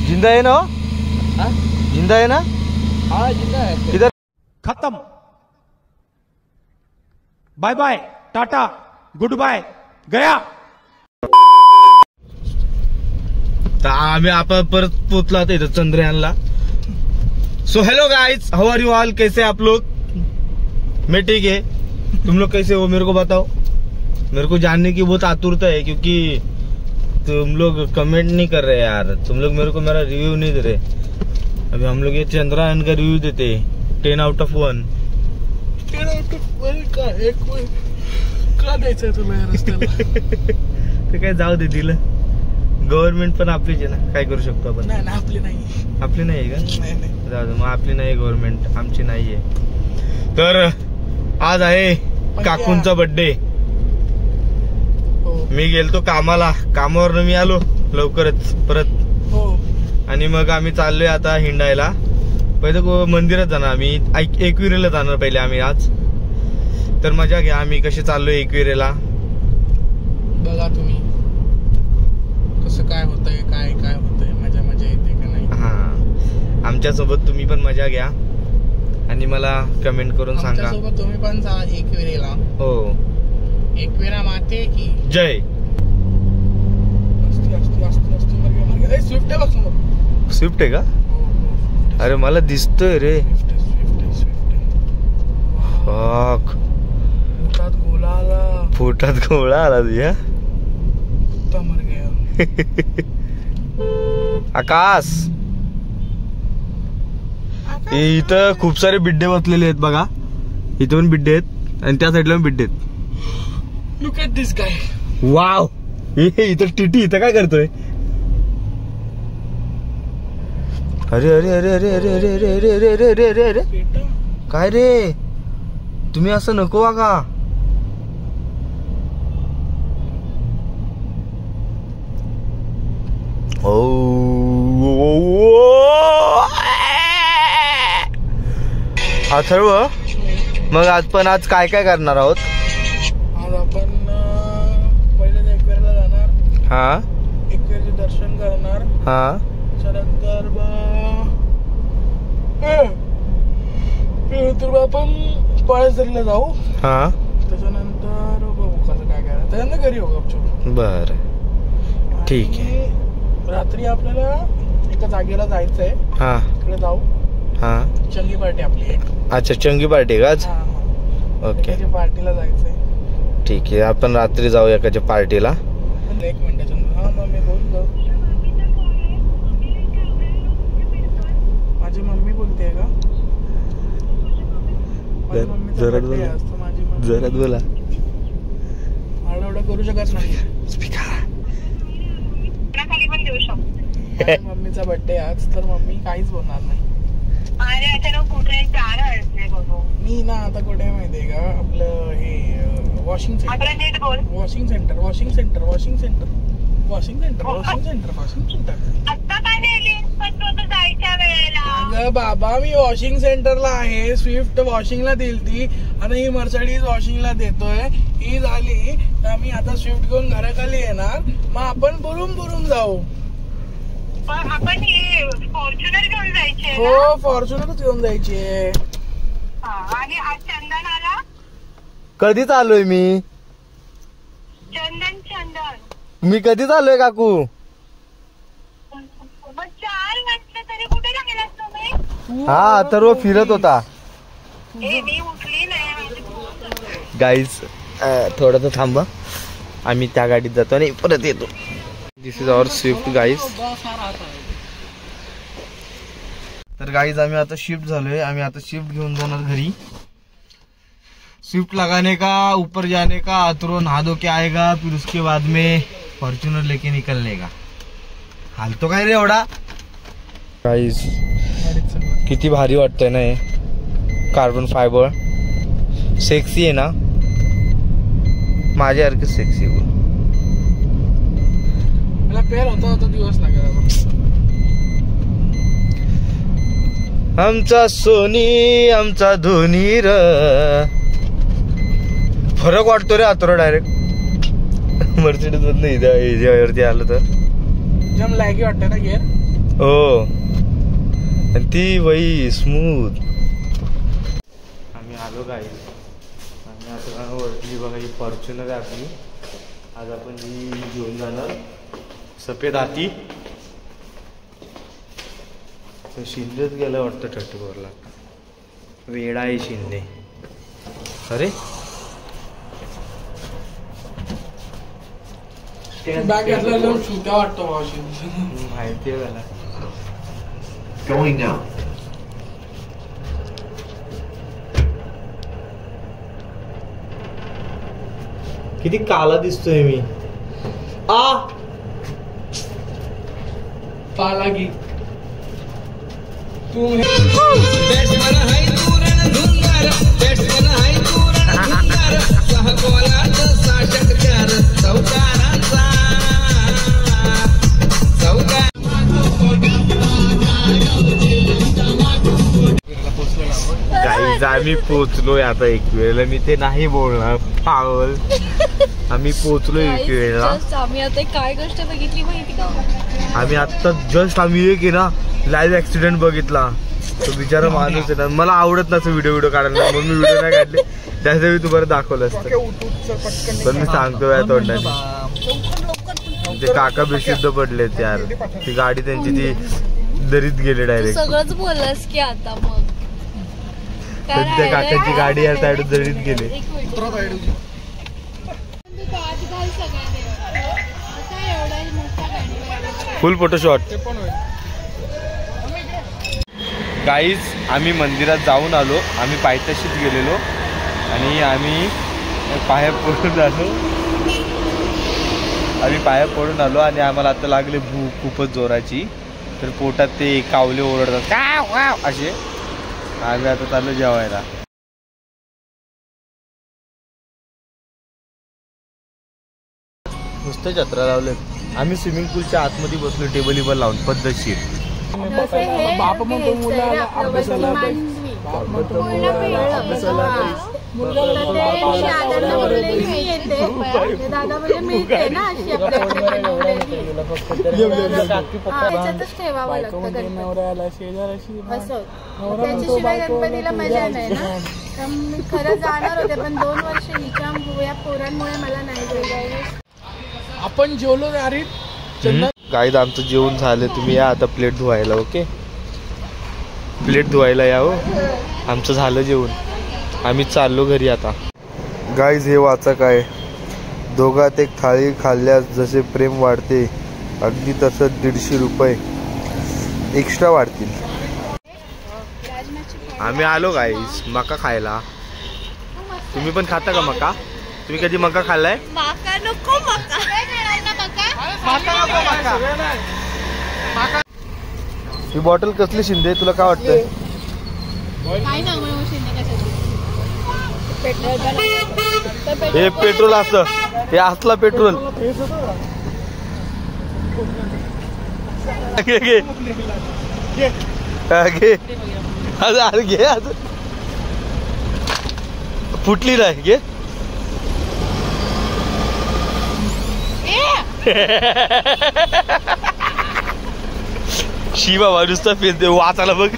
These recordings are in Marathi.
जिंदा है ना? जिंदा है ना? हाँ जिंदा है। किधर? खत्म, bye bye, tata, goodbye, गया। तर आम्ही आपण परत पोचलो आता इथं चंद्रयानला. So hello guys, how are you all? कैसे आप लोग? मैं ठीक है, तुम लोग कैसे हो मेरे को बताओ. मेरे को जानने की बहुत आतुरता है क्योंकि तुम लोग कमेंट नहीं कर रहे यार. तुम लोग मेरे को मेरा रिव्यू नहीं दे रहे. अभी हम लोग ये चंद्रयान का रिव्यू देते 10 out of 1. 10 out of 1 का एक का द्यायचं तुला या रस्त्याला? ते काय जाऊ दे, दिलं. गव्हर्नमेंट पण आपलीच आहे ना, काय करू शकतो आपण. नाही आपली नाही. आपली नाही आहे का? नाही. जाऊ दे मग, आपली नाही गव्हर्नमेंट, आमची नाहीये. तर आज आहे काकूंचा बर्थडे. मी गेलतो कामाला, कामावरनं मी आलो लवकरच परत. हो. आणि मग आम्ही चाललोय आता हिंडायला. पहिले मंदिरात जाणार आम्ही, एकविरेला जाणार पहिले आम्ही आज. तर मजा घ्या, आम्ही कसे चाललोय एकविरेला. बघा तुम्ही कसं काय होतंय, काय होतंय, मजा येते का नाही. हा, आमच्या सोबत तुम्ही पण मजा घ्या आणि मला कमेंट करून सांगा. सोबत तुम्ही पण जा एकविरेला. हो, एकविरा माते की जय. स्विफ्ट आहे बघ समोर. स्विफ्ट आहे का? अरे मला दिसतोय रे. पोटात गोळा आला तुझ्या. मर गया. आकाश, इथं खूप सारे बिड्डे बसलेले आहेत बघा. इथं पण बिड्डे आहेत आणि त्या साईडला पण बिड्डे आहेत. Look at this guy. Wow, इथं टीटी इथं काय करतोय? अरे अरे अरे अरे अरे अरे अरे अरे अरे अरे अरे अरे अरे काय रे, तुम्ही असं नको वागा. अथर्व, मग आज काय करणार आहोत? आज आपण पहिले एकविरेला जाणार. हा, एकविरेचे दर्शन करणार. हा, त्यानंतर आपण पळसदरीला जाऊ. हा, त्याच्यानंतर बघू कसं काय करायचं, त्यानंतर घरी येऊ गपचूप. बर, ठीक आहे. रात्री आपल्याला एका जागेला जायचंय. हा, तिकडे जाऊ. हा, चंगी पार्टी आपली. अच्छा, चंगी पार्टी का आज? ओके, पार्टीला जायचंय. ठीक आहे, आपण रात्री जाऊ एकाच्या पार्टीला. 1 मिनिटाच्या. हा मग मी बोलतो. माझी मम्मी बोलते का? जोरात बोला, जोरात बोला. आरडाओरडा करू शकत नाही. मम्मीचा बर्थडे आज, तर मम्मी काहीच बोलणार नाही. मी ना आता कुठे माहितीये का, आपलं हे वॉशिंग सेंटर. अगं बाबा, मी वॉशिंग सेंटरला आहे. स्विफ्ट वॉशिंगला दिलती आणि ही मर्सिडीज वॉशिंगला देतोय. ही झाली तर मी आता स्विफ्ट घेऊन घराखाली येणार. मग आपण बुरून जाऊ. आपण फॉर्च्युनर घेऊन जायचे. हो, फॉर्च्युनरच घेऊन जायचे. आणि आज चंदन आला. कधीच आलोय मी. चंदन मी कधीच आलोय काकू. 4 म्हटलं तरी कुठे गेलास तुम्ही? हा, तर वो फिरत होता. मी उठली नाही. गाईज, थोडं थांबा, आम्ही त्या गाडीत जातो आणि परत येतो. दिस इज आवर स्विफ्ट गाईज. तर गाईज, आम्ही आता शिफ्ट झालोय. आम्ही आता शिफ्ट घेऊन जाणार घरी. स्विफ्ट लगाने का, ऊपर जाने का, अतरो नहा धो के आएगा, फिर उसके बाद में फॉर्च्यूनर लेके निकलने का. हालतो काय रे एवढा? गाईज, किती भारी वाटतंय ना हे कार्बन फायबर. सेक्सी आहे ना, माझ्यासारखं सेक्सी. मला पेर होता दिवस लागला. आमचा सोनी, आमचा धोनी र. फरक वाटतो रे आता डायरेक्ट मर्सिडीज मधनं वरती आलं तर. जम लॅगी वाटतं ना गेअर. हो आणि ती वही स्मूथ. आम्ही आलो काय आणि आता वरती बघा ही फॉर्च्युनर आहे आपली. आज आपण ही घेऊन जाणार सफेद हाती. शिंदेच गेलं वाटतं 34ला. वेडा आहे शिंदे. अरे बॅग घेतला छोट्या वाटतो मावशी. माहिती आहे मला. Going now. किती काला दिसतोय मी. पाला की तू गाईज आम्ही पोचलोय आता एक वेळेला. मी ते नाही बोलणार पागल. आम्ही पोचलोय एक वेळेला. आम्ही आता काय गोष्ट बघितली माहिती का? आम्ही आता जस्ट आम्ही एक आहे ना लाईव्ह ऍक्सिडेंट बघितला. तो बिचारा माणूस आहे ना. मला आवडत नसं व्हिडिओ काढायला म्हणून मी व्हिडिओ नाही काढले. त्यासाठी मी तुम्हाला दाखवलं असतं पण मी सांगतो या तोंडाने. ते काका बेशुद्ध पडलेत यार. ती गाडी त्यांची ती दरीत गेले डायरेक्ट. सगळंच बोललास की आता मग त्या काकाची गाडी या साईड दरीत गेली. फुल फोटोशॉट. गाईज आम्ही मंदिरात जाऊन आलो. आम्ही पायथ्याशीच गेलेलो आणि आम्ही पाया पडून आलो आणि आम्हाला आता लागले भूक खूपच जोराची. तर पोटात ते कावले ओरडतात का असे. आम्ही आता चाललो जेवायला. नुसतं जत्रा लावले. आम्ही स्विमिंग पूलच्या आतमध्ये बसलो टेबल लावून पद्धतशीर. बाप म्हणतो मुलाला अभ्यासाला गणपतीला मजा नाही ना. खरं जाणार होते पण 2 वर्ष हिच्या पोरांमुळे मला नाही जायला. आपण जेवलो अरे गाईज आमचं जेवण झालं. तुम्ही या आता प्लेट धुवायला. ओके प्लेट धुवायला या हो. आमचं झालं जेवण. आम्ही चाललो घरी आता. गाईज हे वाचा काय. दोघात एक थाळी खाल्ल्यास जसे प्रेम वाढते अगदी तसंच 150 रुपये एक्स्ट्रा वाढतील. आम्ही आलो गाईज मका खायला. तुम्ही पण खाता का मका? तुम्ही कधी मका खाल्लाय? माका नको. ही बॉटल कसली शिंदे तुला काय वाटतंय? हे पेट्रोल असतं. हे असला पेट्रोल. घे घे घे. अरे घे. आज फुटली नाही. घे. शिवा नुसता फेस दे वाचायला बघ.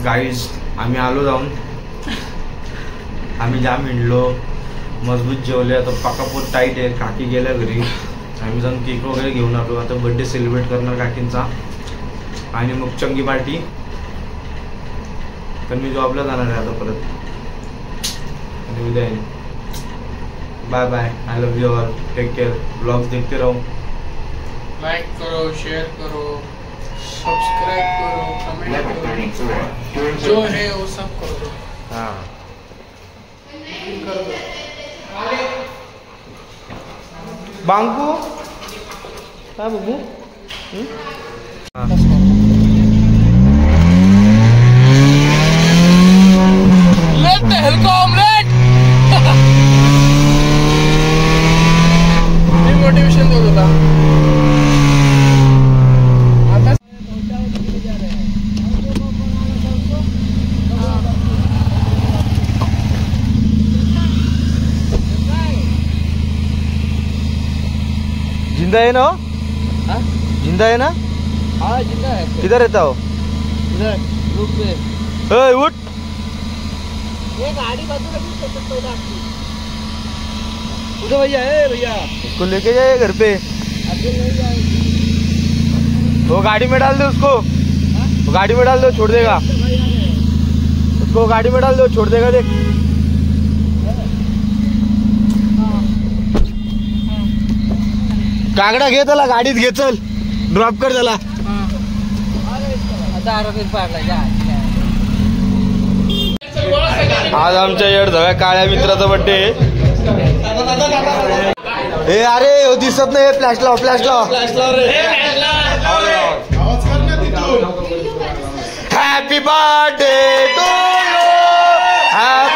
गाईज आम्ही आलो जाऊन. आम्ही जाम हिंडलो मजबूत जेवले. आता पाकापोट टाईट आहे. काकी गेल्या घरी. आम्ही जाऊन केक वगैरे घेऊन आलो. आता बर्थडे सेलिब्रेट करणार काकींचा आणि मग चंगी पार्टी. पण मी जॉबला जाणार आहे आता परत. आणि उद्या bye bye. I love you all. Take care. Blogs देखते रहो. लाइक करो, शेयर करो, सब्सक्राइब करो, कमेंट करो, जो है वो सब करो. हाँ कर दो. बांगू काय बघू मोटिवेशन देऊ तुला आता जिंदा है ना जिंदा है ना हाँ जिंदा है किधर रहता हो इधर रूम पे उठ ये गाड़ी बाजूला उधर भैया है भैया उसको लेके जाए घर पे अभी नहीं जाएगी वो गाड़ी में डाल दो उसको वो गाड़ी में डाल दो छोड़ देगा उसको गाड़ी में डाल दो छोड़ देगा देख कागडा घे त्याला गाडीत घे चल ड्रॉप कर त्याला आता आरोग्य पाडला जा आज आमच्या येडधव्या काळ्या मित्राचा बर्थडे हे अरे हो दिसत नाही फ्लॅश लाव हॅपी बर्थडे टू यू